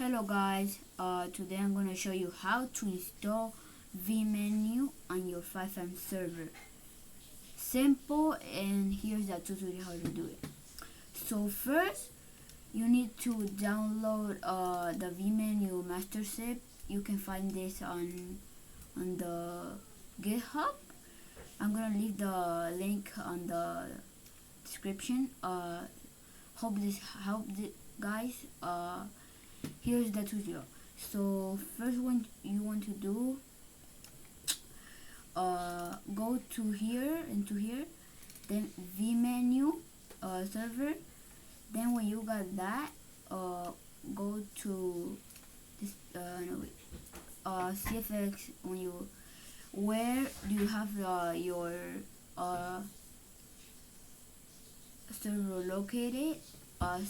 Hello guys, today I'm going to show you how to install vMenu on your Fivem server. Simple, and here's the tutorial how to do it. So first, you need to download the vMenu master zip. You can find this on the GitHub. I'm gonna leave the link on the description. Hope this helped guys. Here's the tutorial. So first one you want to do, go to here, into here, then vMenu server. Then when you got that, go to this CFX. Where do you have your server located?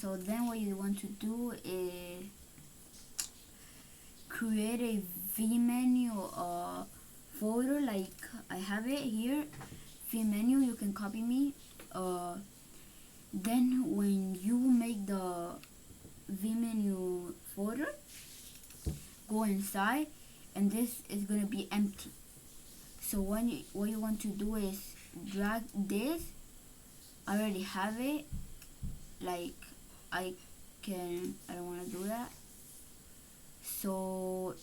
So then what you want to do is create a vMenu folder, like I have it here, vMenu. You can copy me. Then when you make the vMenu folder, go inside, and this is gonna be empty. So what you want to do is drag this. I already have it. Like I don't want to do that. So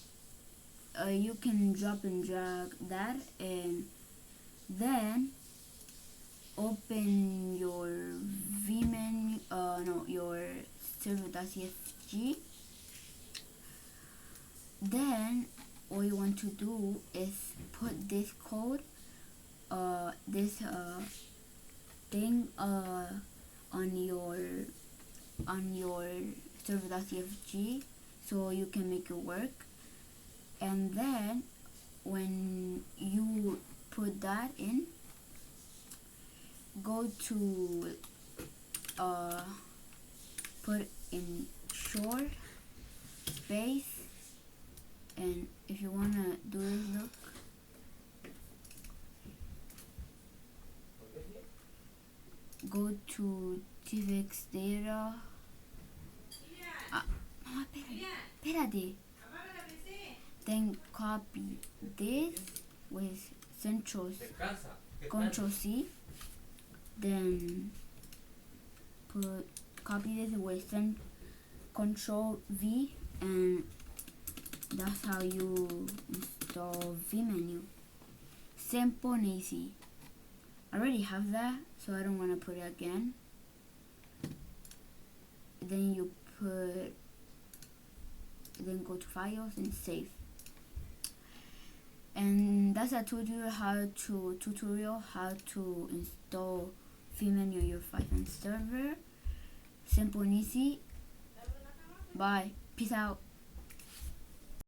you can drop and drag that, and then open your vMenu, your server.cfg. Then what you want to do is put this code, this thing on your server.cfg, so you can make it work. And then when you put that in, go to put in short space, and if you wanna do this, look, go to tvx data. Mama, espérate. Then copy this with Control C. Then copy this with Control V, and that's how you install vMenu. Simple and easy. I already have that, so I don't want to put it again. Then you then go to Files and Save. And that's a tutorial how to install vMenu on your Fivem server. Simple and easy. Bye. Peace out.